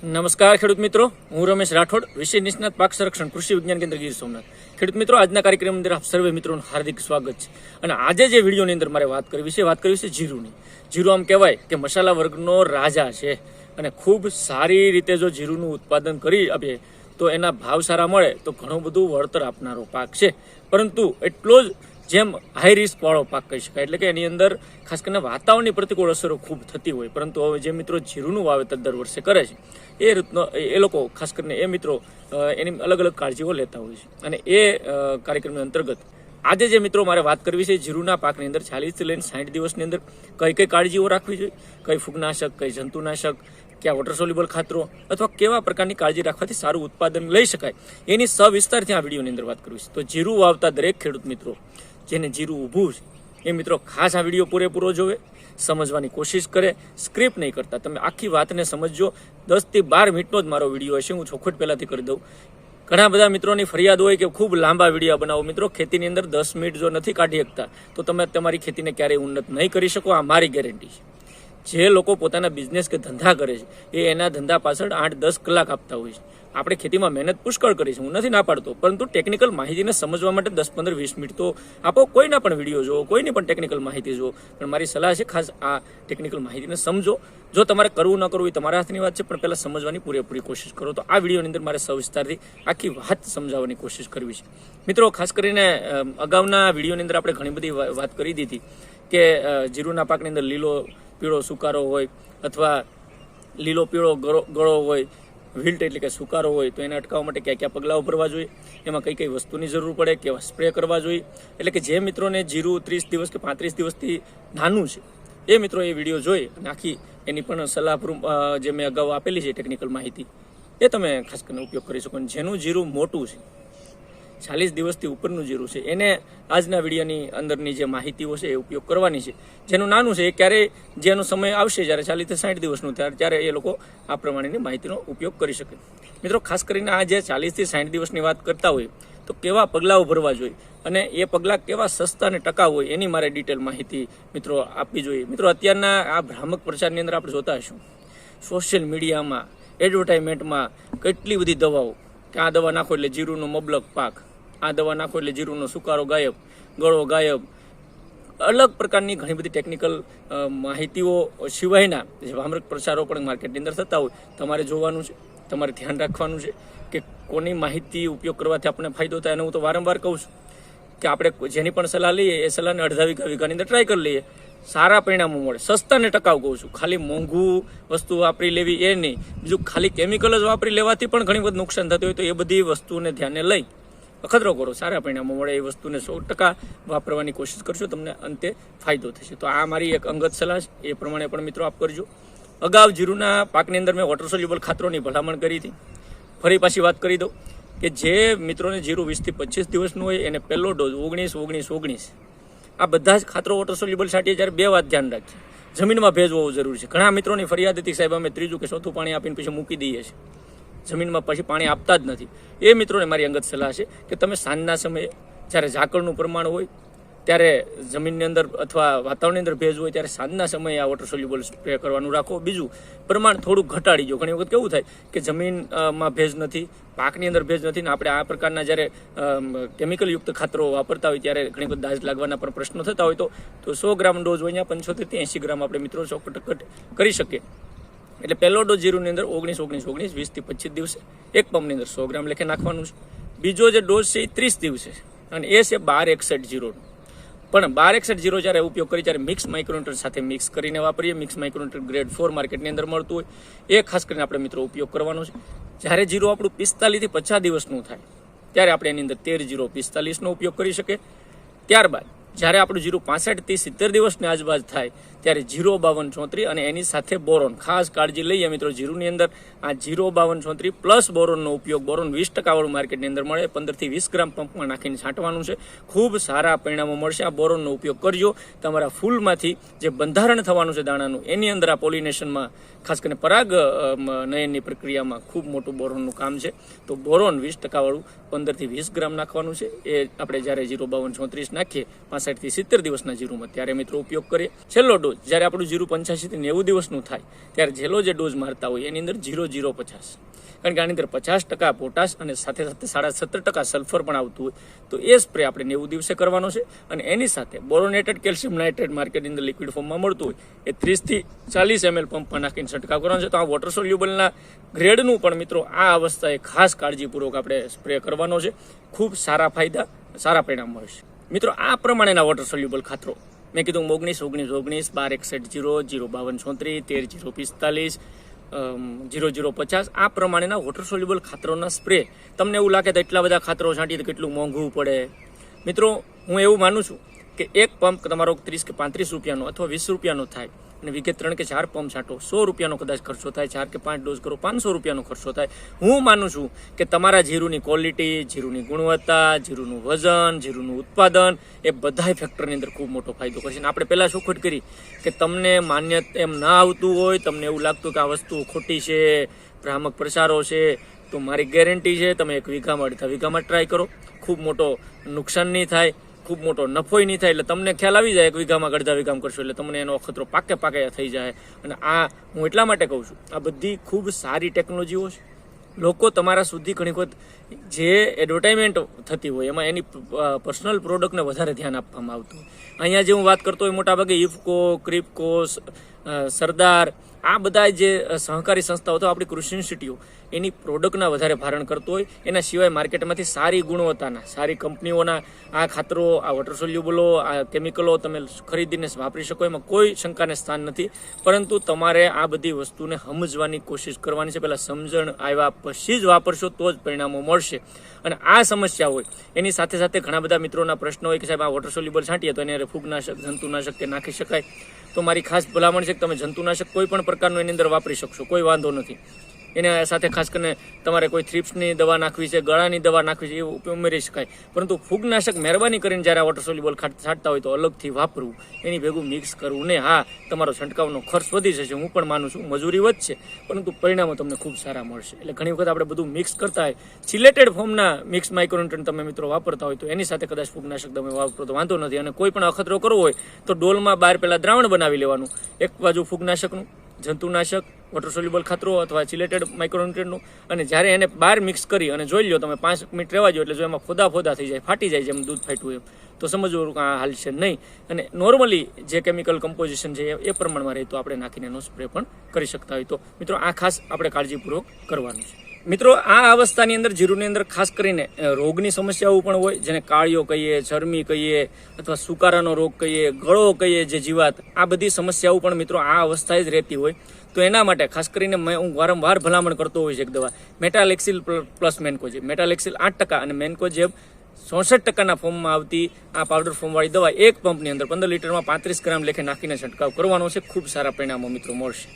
નમસ્કાર ખેડૂત મિત્રો, હું રમેશ રાઠોડ, વિષય નિષ્ણાત પાક સંરક્ષણ કૃષિ વિજ્ઞાન કેન્દ્ર ગીર સોમનાથ. ખેડૂત મિત્રો, આજના કાર્યક્રમની અંદર આપ સર્વે મિત્રોનું હાર્દિક સ્વાગત છે. અને આજે જે વિડીયોની અંદર મારે વાત કરવી છે જીરુની. જીરું આમ કહેવાય કે મસાલા વર્ગનો રાજા છે અને ખૂબ સારી રીતે જો જીરુનું ઉત્પાદન કરી આપીએ તો એના ભાવ સારા મળે તો ઘણું બધું વળતર આપનારો પાક છે. પરંતુ એટલો જ જેમ હાઈ રિસ્ક વાળો પાક કહી શકાય, એટલે કે એની અંદર ખાસ કરીને વાતાવરણની પ્રતિકૂળ અસરો ખૂબ થતી હોય. પરંતુ હવે જે મિત્રો જીરુનું વાવેતર દર વર્ષે કરે છે એ રીતનો એ લોકો ખાસ કરીને એ મિત્રો એની અલગ અલગ કાળજીઓ લેતા હોય છે. અને એ કાર્યક્રમની અંતર્ગત આજે જે મિત્રો મારે વાત કરવી છે જીરુના પાકની અંદર 40 થી લઈને 60 દિવસની અંદર કઈ કઈ કાળજીઓ રાખવી જોઈએ, કઈ ફૂગનાશક, કઈ જંતુનાશક, ક્યાં વોટર સોલ્યુબલ ખાતરો અથવા કેવા પ્રકારની કાળજી રાખવાથી સારું ઉત્પાદન લઈ શકાય એની સવિસ્તારથી આ વિડીયોની અંદર વાત કરવી છે. તો જીરું વાવતા દરેક ખેડૂત મિત્રો જેને જીરું ઊભું છે એ મિત્રો ખાસ આ વિડીયો પૂરેપૂરો જોવે, સમજવાની કોશિશ કરે, સ્ક્રિપ્ટ નહીં કરતા. તમે આખી વાતને સમજજો. 10 થી 12 મિનિટનો જ મારો વિડીયો હશે, હું ચોખવટ પહેલાથી કરી દઉં. ઘણા બધા મિત્રોની ફરિયાદ હોય કે ખૂબ લાંબા વિડીયો બનાવો. મિત્રો, ખેતીની અંદર 10 મિનિટ જો નથી કાઢી શકતા તો તમે તમારી ખેતીને ક્યારેય ઉન્નત નહીં કરી શકો, આ મારી ગેરંટી છે. જે લોકો પોતાના બિઝનેસ કે ધંધા કરે છે એ એના ધંધા પાછળ 8-10 કલાક આપતા હોય છે. આપણે ખેતીમાં મહેનત પુષ્કળ કરી છે, હું નથી ના પાડતો, પરંતુ ટેકનિકલ માહિતીને સમજવા માટે 10-15-20 મિનિટ તો આપો. કોઈના પણ વિડીયો જુઓ, કોઈની પણ ટેકનિકલ માહિતી જુઓ, પણ મારી સલાહ છે ખાસ આ ટેકનિકલ માહિતીને સમજો. જો તમારે કરવું ન કરવું એ તમારા હાથની વાત છે, પણ પહેલાં સમજવાની પૂરેપૂરી કોશિશ કરો. તો આ વિડીયોની અંદર મારે સવિસ્તારથી આખી વાત સમજાવવાની કોશિશ કરવી છે. મિત્રો, ખાસ કરીને અગાઉના વિડીયોની અંદર આપણે ઘણી બધી વાત કરી દીધી કે જીરુના પાકની અંદર લીલો પીળો સુકારો હોય અથવા લીલો પીળો ગળો હોય, વિલ્ટ એટલે કે સુકારો હોય, તો એને અટકાવવા માટે કયા કયા પગલાઓ ભરવા જોઈએ, એમાં કઈ કઈ વસ્તુની જરૂર પડે, કેવા સ્પ્રે કરવા જોઈએ. એટલે કે જે મિત્રોને જીરું 30 દિવસ કે 35 દિવસથી નાનું છે એ મિત્રો એ વિડીયો જોઈ અને આખી એની પણ સલાહ જે મેં અગાઉ આપેલી છે ટેકનિકલ માહિતી એ તમે ખાસ કરીને ઉપયોગ કરી શકો. જેનું જીરું મોટું છે, 40 દિવસથી ઉપરનું જીરું છે, એને આજના વિડીયોની અંદરની જે માહિતીઓ છે એ ઉપયોગ કરવાની છે. જેનું નાનું છે એ ક્યારેય જેનો સમય આવશે જ્યારે 40 થી 60 દિવસનું ત્યારે એ લોકો આ પ્રમાણેની માહિતીનો ઉપયોગ કરી શકે. મિત્રો, ખાસ કરીને આ જે 40 થી 60 દિવસની વાત કરતા હોય તો કેવા પગલાઓ ભરવા જોઈએ અને એ પગલાં કેવા સસ્તા અને ટકાઉ હોય એની મારે ડિટેલ માહિતી મિત્રો આપવી જોઈએ. મિત્રો, અત્યારના આ ભ્રામક પ્રચારની અંદર આપણે જોતા હશું સોશિયલ મીડિયામાં, એડવર્ટાઇઝમેન્ટમાં કેટલી બધી દવાઓ કે આ દવા નાખો એટલે જીરુનો મબલક પાક, આ દવા નાખો એટલે જીરુનો સુકારો ગાયબ, ગળો ગાયબ, અલગ પ્રકારની ઘણી બધી ટેકનિકલ માહિતીઓ સિવાયના જે ભ્રામક પ્રચારો પણ માર્કેટની અંદર થતા હોય. તમારે જોવાનું છે, તમારે ધ્યાન રાખવાનું છે કે કોની માહિતી ઉપયોગ કરવાથી આપણને ફાયદો થાય. અને હું તો વારંવાર કહું છું કે આપણે જેની પણ સલાહ લઈએ એ સલાહને અડધા વીઘાની અંદર ટ્રાય કરી લઈએ, સારા પરિણામો મળે. સસ્તા ને ટકાઉ કહું છું, ખાલી મોંઘું વસ્તુ વાપરી લેવી એ નહીં. બીજું ખાલી કેમિકલ જ વાપરી લેવાથી પણ ઘણી બધું નુકસાન થતું હોય, તો એ બધી વસ્તુને ધ્યાને લઈ અખતરો કરો, સારા પરિણામો મળે એ વસ્તુને 100% વાપરવાની કોશિશ કરશો, તમને અંતે ફાયદો થશે. તો આ મારી એક અંગત સલાહ છે, એ પ્રમાણે પણ મિત્રો આપ કરજો. અગાઉ જીરુના પાકની અંદર મેં વોટર સોલ્યુબલ ખાતરોની ભલામણ કરી હતી. ફરી પાછી વાત કરી દઉં કે જે મિત્રોને જીરું 20 થી 25 દિવસનું હોય એને પહેલો ડોઝ 19-19-19 આ બધા જ ખાતરો વોટર સોલ્યુબલ છાંટીએ ત્યારે 2 વાત ધ્યાન રાખજો. જમીનમાં ભેજ હોવું જરૂરી છે. ઘણા મિત્રોની ફરિયાદ હતી સાહેબ અમે 3જું કે 4થું પાણી આપીને પછી મૂકી દઈએ છીએ, જમીનમાં પછી પાણી આપતા જ નથી. એ મિત્રોને મારી અંગત સલાહ છે કે તમે સાંજના સમયે જ્યારે ઝાકળનું પ્રમાણ હોય ત્યારે જમીનની અંદર અથવા વાતાવરણની અંદર ભેજ હોય ત્યારે સાંજના સમયે આ વોટર સોલ્યુબલ સ્પ્રે કરવાનું રાખો. બીજું, પ્રમાણ થોડું ઘટાડી દો. ઘણી વખત કેવું થાય કે જમીનમાં ભેજ નથી, પાકની અંદર ભેજ નથી ને આપણે આ પ્રકારના જ્યારે કેમિકલયુક્ત ખાતરો વાપરતા હોય ત્યારે ઘણી વખત દાજ લાગવાના પણ પ્રશ્નો થતા હોય. તો 100 ગ્રામ ડોઝ હોય અહીંયા 75 થી 80 ગ્રામ આપણે મિત્રો 100% કરી શકીએ. એટલે પહેલો ડોઝ જીરુની અંદર 19-19-19 20 થી 25 દિવસે એક પંપની અંદર 100 ગ્રામ લેખે નાખવાનું છે. બીજો જે ડોઝ છે એ 30 દિવસે અને એ છે 12-61-0. પણ 12-61-0 જ્યારે ઉપયોગ કરી ત્યારે મિક્સ માઇક્રોન્યુટ્રન સાથે મિક્સ કરીને વાપરીએ. મિક્સ માઇક્રોન્યુટ્રન ગ્રેડ 4 માર્કેટની અંદર મળતું હોય એ ખાસ કરીને આપણે મિત્રો ઉપયોગ કરવાનો છે. જ્યારે જીરું આપણું 45 થી 50 દિવસનું થાય ત્યારે આપણે એની અંદર 13-0-45નો ઉપયોગ કરી શકીએ. ત્યારબાદ જ્યારે આપણું જીરું 65 થી 70 દિવસની આજુબાજુ થાય ત્યારે 0-52-34 અને એની સાથે બોરોન. ખાસ કાળજી લઈએ મિત્રો, જીરુની અંદર આ 0-52-34 પ્લસ બોરોનનો ઉપયોગ. બોરોન 20% વાળું માર્કેટની અંદર મળે, 15 થી 20 ગ્રામ પંપમાં નાખીને છાંટવાનું છે. ખૂબ સારા પરિણામો મળશે. આ બોરોનનો ઉપયોગ કરજો. તમારા ફૂલમાંથી જે બંધારણ થવાનું છે દાણાનું એની અંદર આ પોલિનેશનમાં ખાસ કરીને પરાગ નયનની પ્રક્રિયામાં ખૂબ મોટું બોરોનનું કામ છે. તો બોરોન 20% વાળું 15 થી 20 ગ્રામ નાખવાનું છે. એ આપણે જ્યારે 0-52-34 નાખીએ 65 થી 70 દિવસના જીરુમાં ત્યારે મિત્રો ઉપયોગ કરીએ. છેલ્લો ડોઝ જ્યારે આપણું જીરું 85 થી 90 દિવસનું થાય ત્યારે છેલ્લો જે ડોઝ મારતા હોય એની અંદર 0050, કારણ કે આની અંદર 50% પોટાશ અને સાથે સાથે 17.5% સલ્ફર પણ આવતું હોય. તો એ સ્પ્રે આપણે 90 દિવસે કરવાનો છે. અને એની સાથે બોરોનેટેડ કેલ્શિયમ નાઇટ્રેટ માર્કેટની અંદર લિક્વિડ ફોર્મમાં મળતું હોય એ 30 થી 40 ml પંપમાં નાખીને છંટકાવ કરવાનો છે. તો આ વોટર સોલ્યુબલના ગ્રેડનું પણ મિત્રો આ અવસ્થાએ ખાસ કાળજીપૂર્વક આપણે સ્પ્રે કરવાનો છે. ખૂબ સારા ફાયદા, સારા પરિણામ મળશે. મિત્રો આ પ્રમાણેના વોટર સોલ્યુબલ ખાતરો મેં કીધું 19 12 61 0 052 34 13 0050 આ પ્રમાણેના વોટર સોલ્યુબલ ખાતરોના સ્પ્રે. તમને એવું લાગે તો એટલા બધા ખાતરો છાંટીએ તો કેટલું મોંઘું પડે. મિત્રો હું એવું માનું છું કે એક પંપ તમારો 30 કે 35 રૂપિયાનો અથવા 20 રૂપિયાનો થાય અને વિગે 3 કે 4 પંપ છાંટો 100 રૂપિયાનો કદાચ ખર્ચો થાય, 4 કે 5 ડોઝ કરો 500 રૂપિયાનો ખર્ચો થાય. હું માનું છું કે તમારા જીરુની ક્વોલિટી, જીરુની ગુણવત્તા, જીરુનું વજન, જીરુનું ઉત્પાદન એ બધા ફેક્ટરની અંદર ખૂબ મોટો ફાયદો કરશે. અને આપણે પહેલાં શોખવટ કરી કે તમને માન્ય એમ ના આવતું હોય, તમને એવું લાગતું કે આ વસ્તુ ખોટી છે, ભ્રામક પ્રચારો છે, તો મારી ગેરંટી છે તમે 1 વીઘામાં 1.5 વીઘામાં ટ્રાય કરો. ખૂબ મોટો નુકસાન નહીં થાય, ખૂબ મોટો નફોય નહીં થાય. એટલે તમને ખ્યાલ આવી જાય 1 વીઘામાં 1.5 વીઘામાં કરશો એટલે તમને એનો અખતરો પાકે થઈ જાય. અને આ હું એટલા માટે કહું છું, આ બધી ખૂબ સારી ટેકનોલોજીઓ છે. લોકો તમારા સુધી ઘણી વખત જે એડવર્ટાઇઝમેન્ટ થતી હોય એમાં એની પર્સનલ પ્રોડક્ટને વધારે ધ્યાન આપવામાં આવતું હોય. અહીંયા જે હું વાત કરતો હોય મોટાભાગે ઇફકો, ક્રિપકો, સરદાર, આ બધા જે સહકારી સંસ્થાઓ તો આપણી કૃષિ યુનિવર્સિટીઓ એની પ્રોડક્ટના વધારે ભારણ કરતો હોય. એના સિવાય માર્કેટમાંથી સારી ગુણવત્તાના, સારી કંપનીઓના આ ખાતરો, આ વોટર સોલ્યુબલો, આ કેમિકલો તમે ખરીદીને વાપરી શકો, એમાં કોઈ શંકાને સ્થાન નથી. પરંતુ તમારે આ બધી વસ્તુને સમજવાની કોશિશ કરવાની છે. પહેલાં સમજણ આવ્યા પછી જ વાપરશો તો જ પરિણામો મળશે. અને આ સમસ્યા હોય એની સાથે સાથે ઘણા બધા મિત્રોના પ્રશ્નો હોય કે સાહેબ આ વોટર સોલ્યુબલ છાંટીએ તો એને ફૂગનાશક, જંતુનાશક કે નાખી શકાય? તો મારી ખાસ ભલામણ છે કે તમે જંતુનાશક કોઈ પણ પ્રકારનું એની અંદર વાપરી શકશો, કોઈ વાંધો નથી. એના સાથે ખાસ કરીને તમારે કોઈ થ્રિપ્સની દવા નાખવી છે, ગળાની દવા નાખવી છે, એ ઉમેરી શકાય. પરંતુ ફૂગનાશક મહેરબાની કરીને જ્યારે વોટર સોલ્યુબલ છાંટતા હોય તો અલગથી વાપરવું, એની ભેગું મિક્સ કરવું ને. હા, તમારો છંટકાવનો ખર્ચ વધી જશે, હું પણ માનું છું, મજૂરી વધશે, પરંતુ પરિણામો તમને ખૂબ સારા મળશે. એટલે ઘણી વખત આપણે બધું મિક્સ કરતા હોય, સિલેટેડ ફોર્મના મિક્સ માઇક્રોન્યુટ્રન્ટ તમે મિત્રો વાપરતા હોય તો એની સાથે કદાચ ફૂગનાશક તમે વાપરો તો વાંધો નથી. અને કોઈ પણ અખતરો કરવો હોય તો ડોલમાં બહાર પહેલાં દ્રાવણ બનાવી લેવાનું, એક બાજુ ફૂગનાશકનું, જંતુનાશક, વોટર સોલ્યુબલ ખાતરો અથવા સિલેટેડ માઇક્રોન્યુટ્રન્ટનું, અને જ્યારે એને બહાર મિક્સ કરી અને જોઈ લો તમે 5 મિનિટ રહેવા જો, એટલે જો એમાં ફોદા થઈ જાય, ફાટી જાય, જેમ દૂધ ફાટ્યું એમ, તો સમજવું કે આ હાલશે નહીં. અને નોર્મલી જે કેમિકલ કમ્પોઝિશન છે એ પ્રમાણમાં રહે તો આપણે નાખીને એનો સ્પ્રે પણ કરી શકતા હોય. તો મિત્રો આ ખાસ આપણે કાળજીપૂર્વક કરવાનું છે. મિત્રો આ અવસ્થાની અંદર જીરુની અંદર ખાસ કરીને રોગની સમસ્યાઓ પણ હોય, જેને કાળિયો કહીએ, ચરમી કહીએ, અથવા સુકારાનો રોગ કહીએ, ગળો કહીએ, જે જીવાત, આ બધી સમસ્યાઓ પણ મિત્રો આ અવસ્થાએ જ રહેતી હોય. તો એના માટે ખાસ કરીને હું વારંવાર ભલામણ કરતો હોય છે એક દવા, મેટાલેક્સિલ પ્લસ મેન્કોજેબ. મેટાલેક્સિલ 8% અને મેન્કોજેબ 66% ફોર્મમાં આવતી આ પાવડર ફોર્મવાળી દવા એક પંપની અંદર 15 લીટરમાં 35 ગ્રામ લેખે નાખીને છંટકાવ કરવાનો છે. ખૂબ સારા પરિણામો મિત્રો મળશે.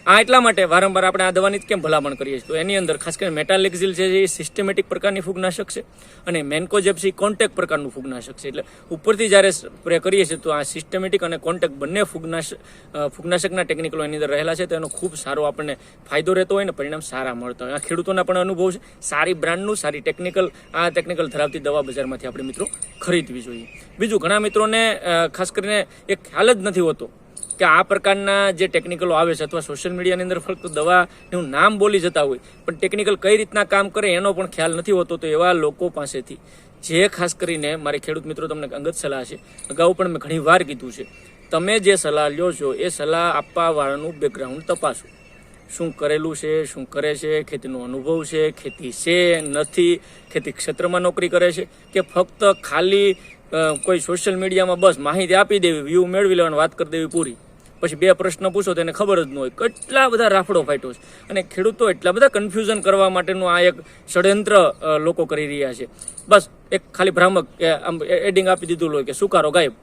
આ એટલા માટે વારંવાર આપણે આ દવાની કેમ ભલામણ કરીએ છીએ, તો એની અંદર ખાસ કરીને મેટાલેક્સિલ છે એ સિસ્ટેમેટિક પ્રકારની ફૂગનાશક છે અને મેન્કોજેબ છે એ કોન્ટેક્ટ પ્રકારનું ફૂગનાશક છે. એટલે ઉપરથી જ્યારે સ્પ્રે કરીએ છીએ તો આ સિસ્ટેમેટિક અને કોન્ટેક્ટ બંને ફૂગનાશકના ટેકનિકલો એની અંદર રહેલા છે, તો એનો ખૂબ સારો આપણને ફાયદો રહેતો હોય ને પરિણામ સારા મળતા હોય. આ ખેડૂતોના પણ અનુભવ છે. સારી બ્રાન્ડનું, સારી ટેકનિકલ ધરાવતી દવા બજારમાંથી આપણે મિત્રો ખરીદવી જોઈએ. બીજું, ઘણા મિત્રોને ખાસ કરીને એક ખ્યાલ જ નથી હોતો કે આ પ્રકારના જે ટેકનિકલો આવે છે, અથવા સોશિયલ મીડિયાની અંદર ફક્ત દવાનું નામ બોલી જતા હોય પણ ટેકનિકલ કઈ રીતના કામ કરે એનો પણ ખ્યાલ નથી હોતો. તો એવા લોકો પાસેથી જે ખાસ કરીને મારી ખેડૂત મિત્રો તમને અંગત સલાહ છે, અગાઉ પણ મેં ઘણી વાર કીધું છે, તમે જે સલાહ લ્યો છો એ સલાહ આપવા વાળાનું બેકગ્રાઉન્ડ તપાસો. શું કરેલું છે, શું કરે છે, ખેતીનો અનુભવ છે, ખેતી છે નથી, ખેતી ક્ષેત્રમાં નોકરી કરે છે, કે ફક્ત ખાલી કોઈ સોશિયલ મીડિયામાં બસ માહિતી આપી દેવી, વ્યૂ મેળવી લેવાની, વાત કરી દેવી, પૂરી. પછી 2 પ્રશ્ન પૂછો તો એને ખબર જ ન હોય. કેટલા બધા રાફડો ફાટ્યો છે. અને ખેડૂતો એટલા બધા કન્ફ્યુઝન કરવા માટેનું આ એક ષડયંત્ર લોકો કરી રહ્યા છે. બસ એક ખાલી ભ્રામક એડિંગ આપી દીધું હોય કે સુકારો ગાયબ.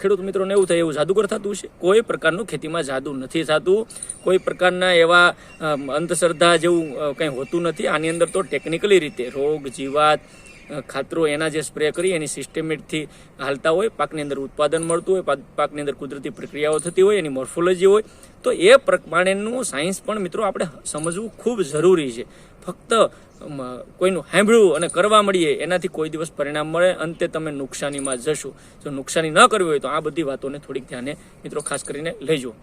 ખેડૂત મિત્રોને એવું થાય એવું જાદુગર થતું છે. કોઈ પ્રકારનું ખેતીમાં જાદુ નથી થતું. કોઈ પ્રકારના એવા અંધશ્રદ્ધા જેવું કંઈ હોતું નથી. આની અંદર તો ટેકનિકલી રીતે રોગ, જીવાત, ખાતરો એના જે સ્પ્રે કરી એની સિસ્ટમેટિકથી હાલતા હોય, પાકની અંદર ઉત્પાદન મળતું હોય, પાકની અંદર કુદરતી પ્રક્રિયાઓ થતી હોય, એની મોર્ફોલોજી હોય, તો એ પ્રમાણેનું સાયન્સ પણ મિત્રો આપણે સમજવું ખૂબ જરૂરી છે. ફક્ત કોઈનું સાંભળ્યું અને કરવા મળીએ એનાથી કોઈ દિવસ પરિણામ મળે, અંતે તમે નુકસાનીમાં જશો. જો નુકસાની ન કરવી હોય તો આ બધી વાતોને થોડીક ધ્યાને મિત્રો ખાસ કરીને લેજો.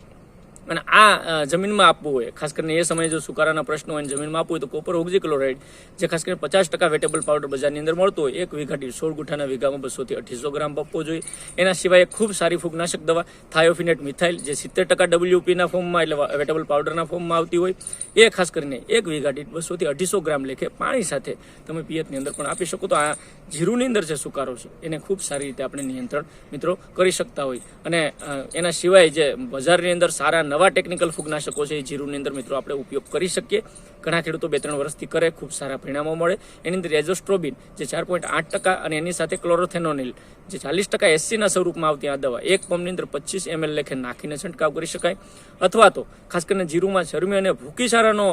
અને આ જમીનમાં આપવું હોય, ખાસ કરીને એ સમયે જો સુકારાના પ્રશ્નો હોય જમીનમાં આપવું હોય તો કોપર ઓક્ઝીક્લોરાઇડ જે ખાસ કરીને 50% વેટેબલ પાવડર બજારની અંદર મળતો હોય, 1 વીઘા દીઠ 16 ગુઠાના વીઘામાં 200 થી 250 ગ્રામ આપવો જોઈએ. એના સિવાય ખૂબ સારી ફૂગનાશક દવા થાયોફિનેટ મિથાઇલ જે 70% WP-ના ફોર્મમાં એટલે વેટેબલ પાવડરના ફોર્મમાં આવતી હોય, એ ખાસ કરીને 1 વીઘા દીઠ 200 થી 250 ગ્રામ લેખે પાણી સાથે તમે પિયતની અંદર પણ આપી શકો. તો આ જીરુની અંદર જે સુકારો છે એને ખૂબ સારી રીતે આપણે નિયંત્રણ મિત્રો કરી શકતા હોય. અને એના સિવાય જે બજારની અંદર સારા નવા ટેકનિકલ ફૂગનાશકો છે એ જીરુની અંદર મિત્રો આપણે ઉપયોગ કરી શકીએ. ઘણા ખેડૂતો 2-3 વર્ષથી કરે, ખૂબ સારા પરિણામો મળે. એની અંદર એઝોસ્ટ્રોબિન જે 4.8% અને એની સાથે ક્લોરોથેનોનિલ જે 40% SC-ના સ્વરૂપમાં આવતી આ દવા 1 પંપની અંદર 25 ml લેખે નાખીને છંટકાવ કરી શકાય. અથવા તો ખાસ કરીને જીરુમાં ચરમી અને ભૂકીસારાનો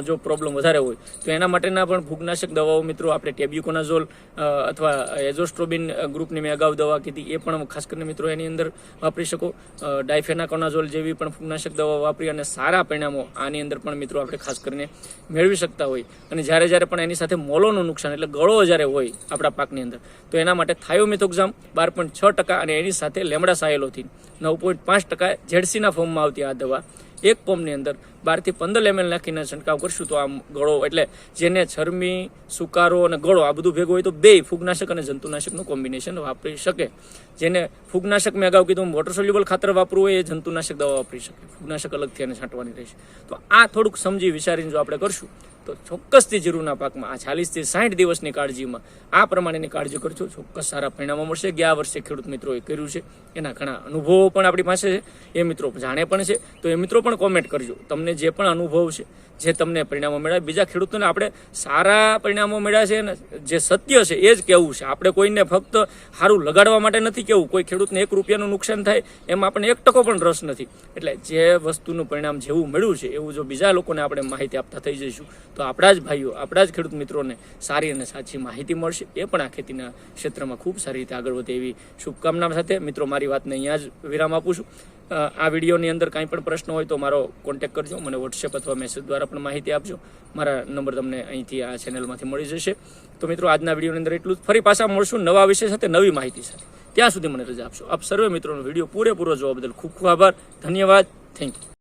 જો પ્રોબ્લેમ વધારે હોય તો એના માટેના પણ ફૂગનાશક દવાઓ મિત્રો આપણે ટેબ્યુકોનાઝોલ અથવા એઝોસ્ટ્રોબિન ગ્રુપની મેં અગાઉ દવા કીધી એ પણ ખાસ કરીને મિત્રો એની અંદર વાપરી શકો. ડાયફેનાકોનાઝોલ જેવી પણ ફૂગનાશક દવા વાપરી અને સારા પરિણામો આની અંદર પણ મિત્રો આપણે ખાસ કરીને મેળવી શકતા હોય. અને જ્યારે પણ એની સાથે મોલોનું નુકસાન એટલે ગળો જ્યારે હોય આપણા પાકની અંદર તો એના માટે થાયોમિથોક્ઝામ 12.6% અને એની સાથે લેમડા સાયલોથિન 9.5% ઝેડસીના ફોર્મમાં આવતી આ દવા 1 પંપની અંદર 12 થી 15 ml નાખીને છંટકાવ કરશું તો આ ગળો એટલે જેને ચરમી, સુકારો અને ગળો આ બધું ભેગું હોય તો 2 ફૂગનાશક અને જંતુનાશકનું કોમ્બિનેશન વાપરી શકે. જેને ફૂગનાશક મેં અગાઉ કીધું વોટર સોલ્યુબલ ખાતર વાપરવું હોય એ જંતુનાશક દવા વાપરી શકે, ફૂગનાશક અલગથી એને છાંટવાની રહેશે. તો આ થોડુંક સમજી વિચારીને જો આપણે કરશું તો ચોક્કસથી જીરુના પાકમાં આ 40 થી 60 દિવસની કાળજીમાં આ પ્રમાણેની કાળજી કરજો, ચોક્કસ સારા પરિણામો મળશે. ગયા વર્ષે ખેડૂત મિત્રોએ કર્યું છે, એના ઘણા અનુભવો પણ આપણી પાસે છે, એ મિત્રો જાણે પણ છે. તો એ મિત્રો પણ કોમેન્ટ કરજો તમને જે પણ અનુભવ છે, જે તમને પરિણામો મળ્યા. બીજા ખેડૂતોને આપણે સારા પરિણામો મળ્યા છે ને જે સત્ય છે એ જ કહેવું છે. આપણે કોઈને ફક્ત સારું લગાડવા માટે નથી કહેવું. કોઈ ખેડૂતને 1 રૂપિયાનું નુકસાન થાય એમાં આપણને 1% પણ રસ નથી. એટલે જે વસ્તુનું પરિણામ જેવું મળ્યું છે એવું જો બીજા લોકોને આપણે માહિતી આપતા થઈ જઈશું તો આપણા જ ભાઈઓ, આપણા જ ખેડૂત મિત્રોને સારી અને સાચી માહિતી મળશે. એ પણ આ ખેતીના ક્ષેત્રમાં ખૂબ સારી રીતે આગળ વધે એવી શુભકામના સાથે મિત્રો મારી વાતને અહીંયા જ વિરામ આપું છું. આ વિડીયોની અંદર કાંઈ પણ પ્રશ્ન હોય તો મારો કોન્ટેક્ટ કરજો, મને વોટ્સએપ અથવા મેસેજ દ્વારા પણ માહિતી આપજો. મારા નંબર તમને અહીંથી આ ચેનલમાંથી મળી જશે. તો મિત્રો આજના વિડીયોની અંદર એટલું જ. ફરી પાછા મળશું નવા વિષય સાથે, નવી માહિતી સાથે. ત્યાં સુધી મને રજા આપશો. આપ સર્વે મિત્રોનો વિડીયો પૂરેપૂરો જોવા બદલ ખૂબ ખૂબ આભાર, ધન્યવાદ, થેન્ક યુ.